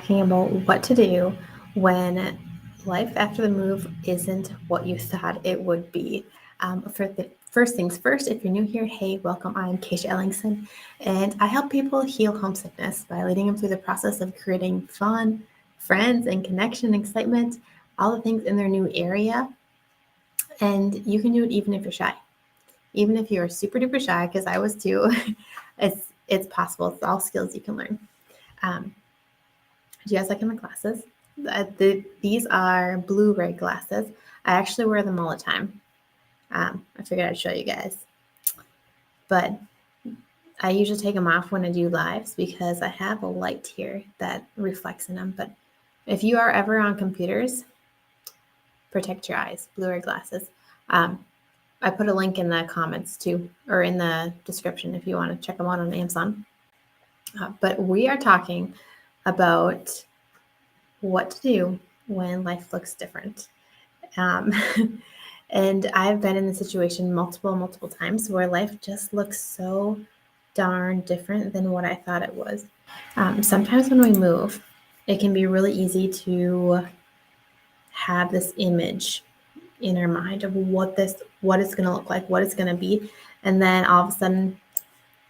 talking about what to do when life after the move isn't what you thought it would be. First things first, if you're new here, hey, welcome. I'm Keisha Ellingson, and I help people heal homesickness by leading them through the process of creating fun, friends, and connection, excitement, all the things in their new area. And you can do it even if you're shy, even if you're super duper shy, because I was too. it's possible. It's all skills you can learn. Um, Do you guys like my glasses? These are Blu-ray glasses. I actually wear them all the time. I figured I'd show you guys. But I usually take them off when I do lives because I have a light here that reflects in them. But if you are ever on computers, protect your eyes, Blu-ray glasses. I put a link in the comments too, or in the description if you want to check them out on Amazon. But we are talking about what to do when life looks different. And I've been in the situation multiple times where life just looks so darn different than what I thought it was. Sometimes when we move, it can be really easy to have this image in our mind of what it's going to look like, what it's going to be. And then all of a sudden,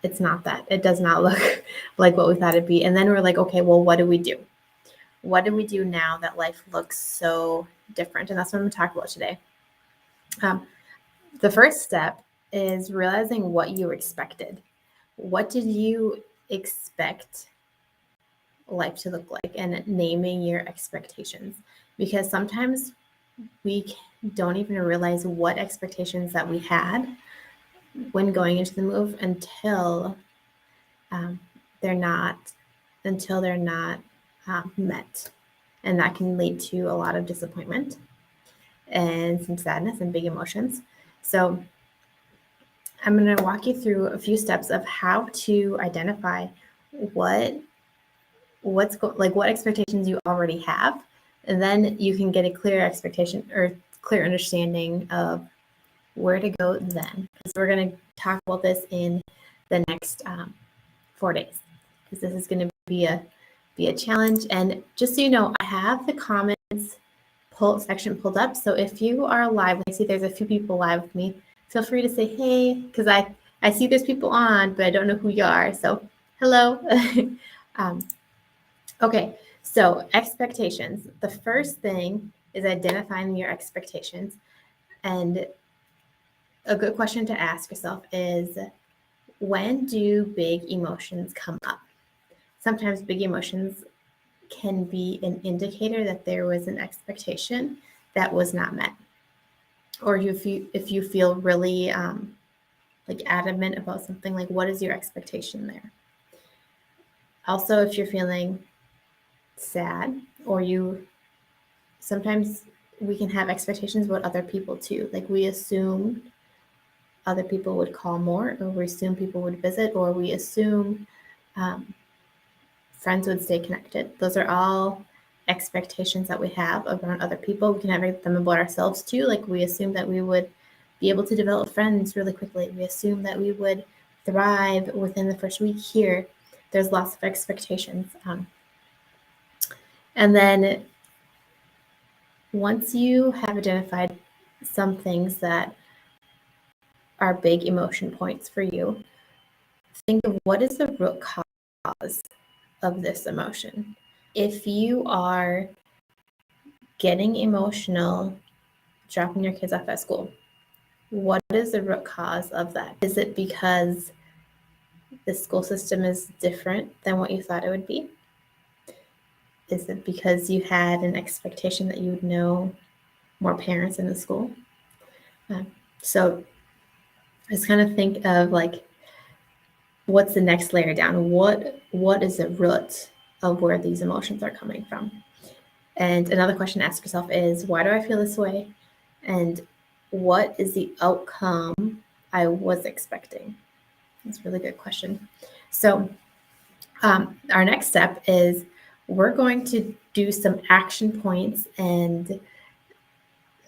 it's not that. It does not look like what we thought it'd be. And then we're like, okay, well, what do we do? What do we do now that life looks so different? And that's what I'm going to talk about today. The first step is realizing what you expected. What did you expect life to look like, and naming your expectations? Because sometimes we don't even realize what expectations that we had when going into the move until they're not met. And that can lead to a lot of disappointment and some sadness and big emotions. So I'm going to walk you through a few steps of how to identify what expectations you already have, and then you can get a clear expectation or clear understanding of where to go then. Because we're going to talk about this in the next 4 days, because this is going to be a challenge. And just so you know, I have the comments section pulled up. So if you are live, I see there's a few people live with me. Feel free to say hey, because I see there's people on, but I don't know who you are. So hello. Okay, so expectations. The first thing is identifying your expectations. And a good question to ask yourself is, when do big emotions come up? Sometimes big emotions can be an indicator that there was an expectation that was not met. Or if you feel really adamant about something, like what is your expectation there? Also, if you're feeling sad, or sometimes we can have expectations about other people too. Like we assume other people would call more, or we assume people would visit, or we assume friends would stay connected. Those are all expectations that we have around other people. We can have them about ourselves too. Like we assume that we would be able to develop friends really quickly. We assume that we would thrive within the first week here. There's lots of expectations. And then once you have identified some things that are big emotion points for you, think of what is the root cause of this emotion. If you are getting emotional dropping your kids off at school, what is the root cause of that? Is it because the school system is different than what you thought it would be? Is it because you had an expectation that you would know more parents in the school? So just kind of think of like, what's the next layer down? What is the root of where these emotions are coming from? And another question to ask yourself is, why do I feel this way? And what is the outcome I was expecting? That's a really good question. So our next step is we're going to do some action points, and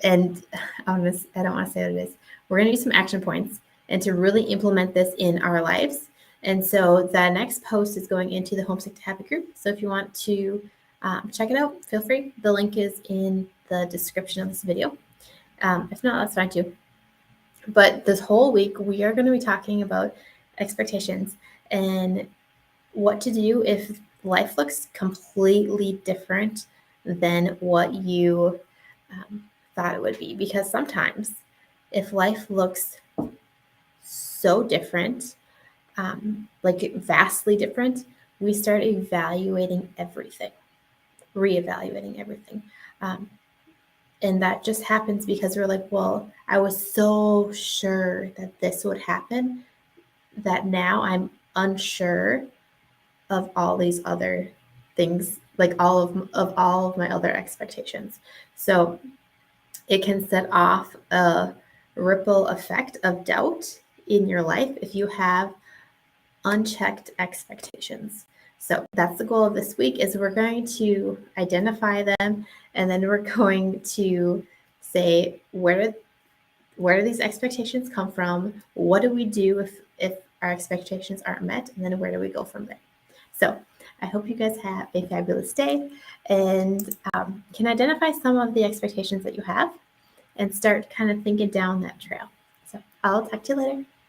I don't want to say what it is. We're going to do some action points and to really implement this in our lives. And so the next post is going into the Homesick to Happy group. So if you want to check it out. Feel free. The link is in the description of this video. If not, that's fine too. But this whole week, we are going to be talking about expectations and what to do if life looks completely different than what you thought it would be. Because sometimes if life looks so different, like vastly different, we start evaluating everything, reevaluating everything. And that just happens because we're like, well, I was so sure that this would happen that now I'm unsure of all these other things, like all of my other expectations. So it can set off a ripple effect of doubt in your life if you have unchecked expectations. So that's the goal of this week, is we're going to identify them, and then we're going to say, where do these expectations come from? What do we do if our expectations aren't met? And then where do we go from there? So I hope you guys have a fabulous day and can identify some of the expectations that you have and start kind of thinking down that trail. So I'll talk to you later.